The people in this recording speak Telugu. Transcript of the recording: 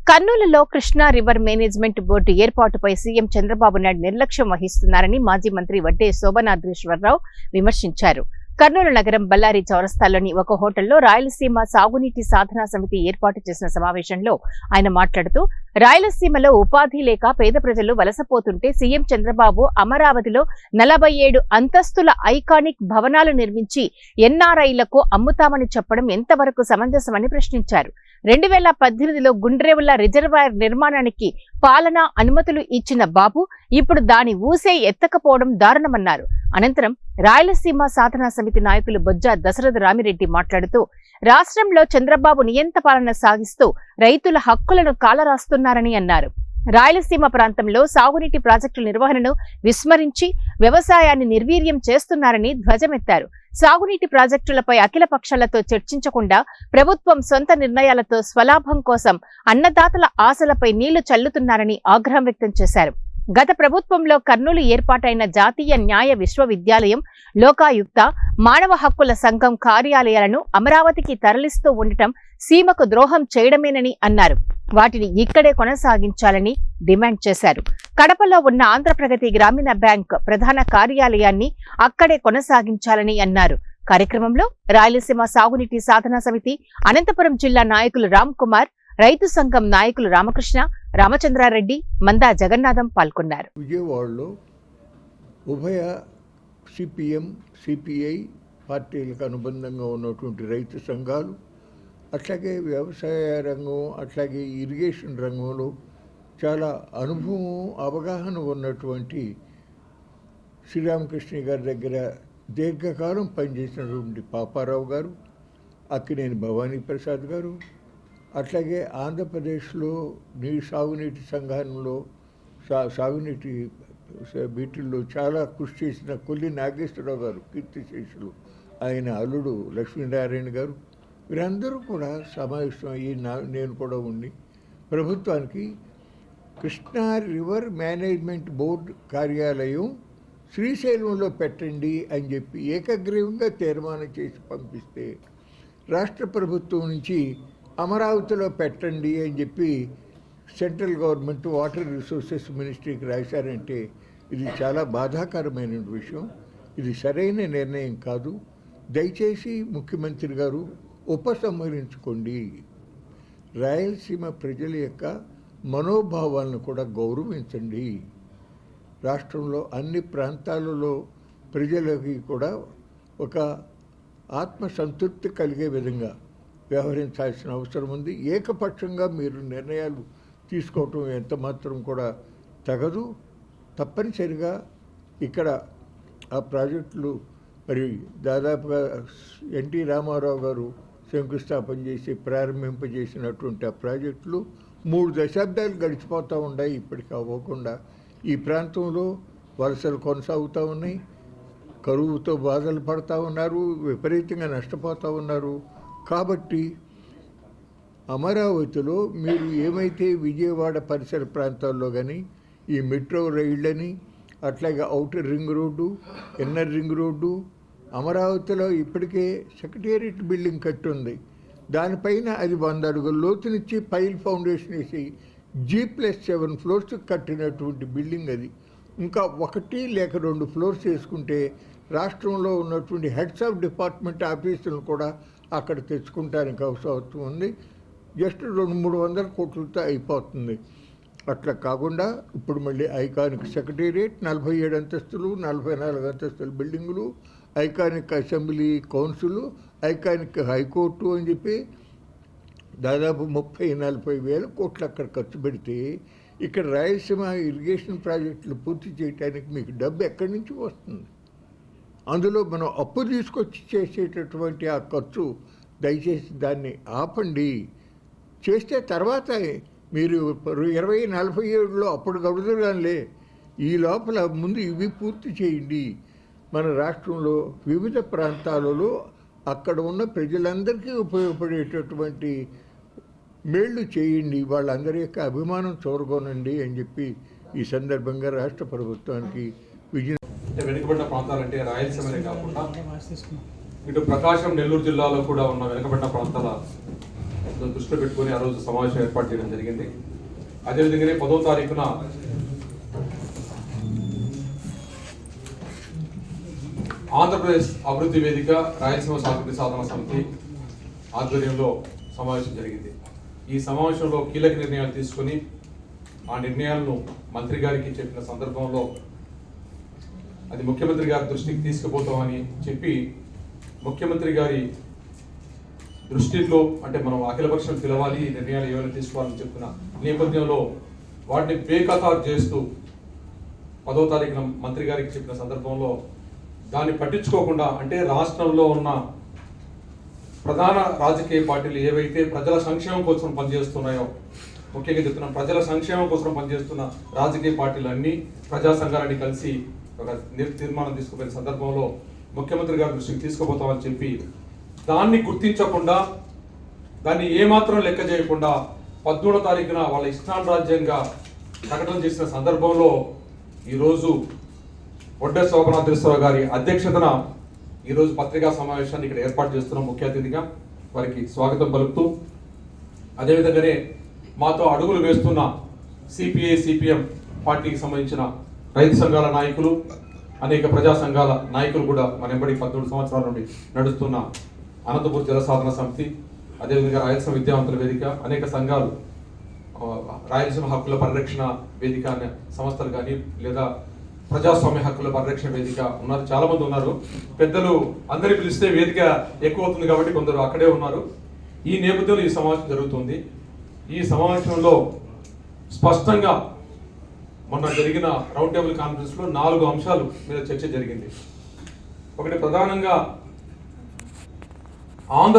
కర్నూలులో కృష్ణా రివర్ మేనేజ్మెంట్ బోర్డు ఏర్పాటుపై సీఎం చంద్రబాబు నాయుడు నిర్లక్ష్యం వహిస్తున్నారని మాజీ మంత్రి వడ్డే శోభనాద్రీశ్వరరావు విమర్శించారు. కర్నూలు నగరం బల్లారి చౌరస్తాలోని ఒక హోటల్లో రాయలసీమ సాగునీటి సాధనా సమితి ఏర్పాటు చేసిన సమావేశంలో ఆయన మాట్లాడుతూ, రాయలసీమలో ఉపాధి లేక పేద ప్రజలు వలసపోతుంటే సీఎం చంద్రబాబు అమరావతిలో 47 అంతస్తుల ఐకానిక్ భవనాలు నిర్మించి ఎన్ఆర్ఐలకు అమ్ముతామని చెప్పడం ఎంతవరకు సమంజసమని ప్రశ్నించారు. 2018లో గుండ్రేవుల రిజర్వాయర్ నిర్మాణానికి పాలనా అనుమతులు ఇచ్చిన బాబు ఇప్పుడు దాని ఊసే ఎత్తకపోవడం దారుణమన్నారు. అనంతరం రాయలసీమ సాధనా సమితి నాయకులు బొజ్జ దశరథ రామిరెడ్డి మాట్లాడుతూ, రాష్ట్రంలో చంద్రబాబు నియంత పాలన సాగిస్తూ రైతుల హక్కులను కాలరాస్తున్నారని అన్నారు. రాయలసీమ ప్రాంతంలో సాగునీటి ప్రాజెక్టుల నిర్వహణను విస్మరించి వ్యవసాయాన్ని నిర్వీర్యం చేస్తున్నారని ధ్వజమెత్తారు. సాగునీటి ప్రాజెక్టులపై అఖిల పక్షాలతో చర్చించకుండా ప్రభుత్వం సొంత నిర్ణయాలతో స్వలాభం కోసం అన్నదాతల ఆశలపై నీళ్లు చల్లుతున్నారని ఆగ్రహం వ్యక్తం చేశారు. గత ప్రభుత్వంలో కర్నూలు ఏర్పాటైన జాతీయ న్యాయ విశ్వవిద్యాలయం, లోకాయుక్త, మానవ హక్కుల సంఘం కార్యాలయాలను అమరావతికి తరలిస్తూ ఉండటం సీమకు ద్రోహం చేయడమేనని అన్నారు. వాటిని ఇక్కడే కొనసాగించాలని డిమాండ్ చేశారు. కడపలో ఉన్న ఆంధ్రప్రగతి గ్రామీణ బ్యాంక్ ప్రధాన కార్యాలయాన్ని అక్కడే కొనసాగించాలని అన్నారు. కార్యక్రమంలో రాయలసీమ సాగునీటి సాధనా సమితి అనంతపురం జిల్లా నాయకులు రామ్ కుమార్, రైతు సంఘం నాయకులు రామకృష్ణ, రామచంద్రారెడ్డి, మందా జగన్నాథం పాల్గొన్నారు. విజయవాడలో ఉభయ సిపిఎం, సిపిఐ పార్టీలకు అనుబంధంగా ఉన్నటువంటి రైతు సంఘాలు, అట్లాగే వ్యవసాయ రంగం, అట్లాగే ఇరిగేషన్ రంగంలో చాలా అనుభవం, అవగాహన ఉన్నటువంటి శ్రీరామకృష్ణ గారి దగ్గర దీర్ఘకాలం పనిచేసినటువంటి పాపారావు గారు, అక్కినేని భవానీ ప్రసాద్ గారు, అట్లాగే ఆంధ్రప్రదేశ్లో సాగునీటి సంఘంలో సాగునీటి వీటిల్లో చాలా కృషి చేసిన కొల్లి నాగేశ్వరరావు గారు, కీర్తిశేషులు, ఆయన అల్లుడు లక్ష్మీనారాయణ గారు, వీరందరూ కూడా సమావేశం అయ్యి నేను కూడా ఉండి ప్రభుత్వానికి కృష్ణా రివర్ మేనేజ్మెంట్ బోర్డు కార్యాలయం శ్రీశైలంలో పెట్టండి అని చెప్పి ఏకగ్రీవంగా తీర్మానం చేసి పంపిస్తే, రాష్ట్ర ప్రభుత్వం నుంచి అమరావతిలో పెట్టండి అని చెప్పి సెంట్రల్ గవర్నమెంట్ వాటర్ రిసోర్సెస్ మినిస్ట్రీకి రాశారంటే ఇది చాలా బాధాకరమైన విషయం. ఇది సరైన నిర్ణయం కాదు. దయచేసి ముఖ్యమంత్రి గారు ఉపసంహరించుకోండి. రాయలసీమ ప్రజల యొక్క మనోభావాలను కూడా గౌరవించండి. రాష్ట్రంలో అన్ని ప్రాంతాలలో ప్రజలకి కూడా ఒక ఆత్మసంతృప్తి కలిగే విధంగా వ్యవహరించాల్సిన అవసరం ఉంది. ఏకపక్షంగా మీరు నిర్ణయాలు తీసుకోవటం ఎంత మాత్రం కూడా తగదు. తప్పనిసరిగా ఇక్కడ ఆ ప్రాజెక్టులు మరి దాదాపుగా ఎన్టీ రామారావు గారు శంకుస్థాపన చేసి ప్రారంభింపజేసినటువంటి ఆ ప్రాజెక్టులు 3 దశాబ్దాలు గడిచిపోతూ ఉన్నాయి. ఇప్పటికి అవ్వకుండా ఈ ప్రాంతంలో వలసలు కొనసాగుతూ ఉన్నాయి. కరువుతో బాధలు పడుతూ ఉన్నారు, విపరీతంగా నష్టపోతూ ఉన్నారు. కాబట్టి అమరావతిలో మీరు ఏమైతే విజయవాడ పరిసర ప్రాంతాల్లో కానీ ఈ మెట్రో రైళ్ళని, అట్లాగే outer ring road, inner ring road, అమరావతిలో ఇప్పటికే సెక్రటేరియట్ బిల్డింగ్ కట్టి ఉంది. దానిపైన అది 100 అడుగుల లోతునిచ్చి పైల్ ఫౌండేషన్ వేసి G+7 ఫ్లోర్స్ కట్టినటువంటి బిల్డింగ్ అది. ఇంకా 1 లేక 2 ఫ్లోర్స్ వేసుకుంటే రాష్ట్రంలో ఉన్నటువంటి హెడ్స్ ఆఫ్ డిపార్ట్మెంట్ ఆఫీసులను కూడా అక్కడ తెచ్చుకుంటానికి అవసరం ఉంది. జస్ట్ 200-300 కోట్లతో అయిపోతుంది. అట్లా కాకుండా ఇప్పుడు మళ్ళీ ఐకానిక్ సెక్రటేరియట్, 47 అంతస్తులు, 44 అంతస్తుల బిల్డింగులు, iconic assembly council, iconic high court అని చెప్పి దాదాపు 30-40 వేల కోట్లు అక్కడ ఖర్చు పెడితే ఇక్కడ రాయలసీమ ఇరిగేషన్ ప్రాజెక్టులు పూర్తి చేయడానికి మీకు డబ్బు ఎక్కడి నుంచి వస్తుంది? అందులో మనం అప్పు తీసుకొచ్చి చేసేటటువంటి ఆ ఖర్చు దయచేసి దాన్ని ఆపండి. చేస్తే తర్వాత మీరు 2047లో అప్పుడు గడుదుగానే ఈ లోపల ముందు ఇవి పూర్తి చేయండి. మన రాష్ట్రంలో వివిధ ప్రాంతాలలో అక్కడ ఉన్న ప్రజలందరికీ ఉపయోగపడేటటువంటి మేళ్లు చేయండి, వాళ్ళందరి యొక్క అభిమానం చూరగొనండి అని చెప్పి ఈ సందర్భంగా రాష్ట్ర ప్రభుత్వానికి వెనుకబడిన ప్రాంతాలంటే రాయలసీమనే కాకుండా ఇటు ప్రకాశం, నెల్లూరు జిల్లాలో కూడా ఉన్న వెనుకబడిన ప్రాంతాల దృష్టిలో పెట్టుకొని ఆ రోజు సమావేశం ఏర్పాటు చేయడం జరిగింది. అదేవిధంగానే 10వ తారీఖున ఆంధ్రప్రదేశ్ అభివృద్ధి వేదిక రాయలసీమ సాగునీటి సాధన సమితి ఆధ్వర్యంలో సమావేశం జరిగింది. ఈ సమావేశంలో కీలక నిర్ణయాలు తీసుకొని ఆ నిర్ణయాలను మంత్రి గారికి చెప్పిన సందర్భంలో అది ముఖ్యమంత్రి గారి దృష్టికి తీసుకుపోతామని చెప్పి ముఖ్యమంత్రి గారి దృష్టిలో అంటే మనం అఖిలపక్షం పిలవాలి, ఈ నిర్ణయాలు ఏమైనా తీసుకోవాలని చెప్పిన నేపథ్యంలో వాటిని బేఖతారు చేస్తూ 10వ తారీఖున మంత్రి గారికి చెప్పిన సందర్భంలో దాన్ని పట్టించుకోకుండా అంటే రాష్ట్రంలో ఉన్న ప్రధాన రాజకీయ పార్టీలు ఏవైతే ప్రజల సంక్షేమం కోసం పనిచేస్తున్నాయో, ముఖ్యంగా చెప్తున్నాం ప్రజల సంక్షేమం కోసం పనిచేస్తున్న రాజకీయ పార్టీలు అన్ని ప్రజా సంఘాలన్నీ కలిసి ఒక తీర్మానం తీసుకుపోయిన సందర్భంలో ముఖ్యమంత్రి గారి దృష్టికి తీసుకుపోతామని చెప్పి దాన్ని గుర్తించకుండా దాన్ని ఏమాత్రం లెక్క చేయకుండా 13వ తారీఖున వాళ్ళ ఇష్టానురాజ్యంగా ప్రకటన చేసిన సందర్భంలో ఈరోజు వడ్డే శోభనాద్రీశ్వరరావు గారి అధ్యక్షతన ఈరోజు పత్రికా సమావేశాన్ని ఇక్కడ ఏర్పాటు చేస్తున్నాం. ముఖ్య అతిథిగా వారికి స్వాగతం పలుకుతూ అదేవిధంగానే మాతో అడుగులు వేస్తున్న సిపిఐ సిపిఎం పార్టీకి సంబంధించిన రైతు సంఘాల నాయకులు, అనేక ప్రజా సంఘాల నాయకులు కూడా మన ఎంబడి 13 సంవత్సరాల నుండి నడుస్తున్న అనంతపూర్ జలసాధన సమితి, అదేవిధంగా రాయలసీమ విద్యావంతుల వేదిక, అనేక సంఘాలు, రాయలసీమ హక్కుల పరిరక్షణ వేదిక అనే సంస్థలు కానీ లేదా ప్రజాస్వామ్య హక్కుల పరిరక్షణ వేదిక ఉన్నారు, చాలా మంది ఉన్నారు. పెద్దలు అందరి పిలిస్తే వేదిక ఎక్కువ అవుతుంది కాబట్టి కొందరు అక్కడే ఉన్నారు. ఈ నేపథ్యంలో ఈ సమావేశం జరుగుతుంది. ఈ సమావేశంలో స్పష్టంగా మొన్న జరిగిన రౌండ్ టేబుల్ కాన్ఫరెన్స్లో 4 అంశాలు మీద చర్చ జరిగింది. ఒకటి ప్రధానంగా ఆంధ్ర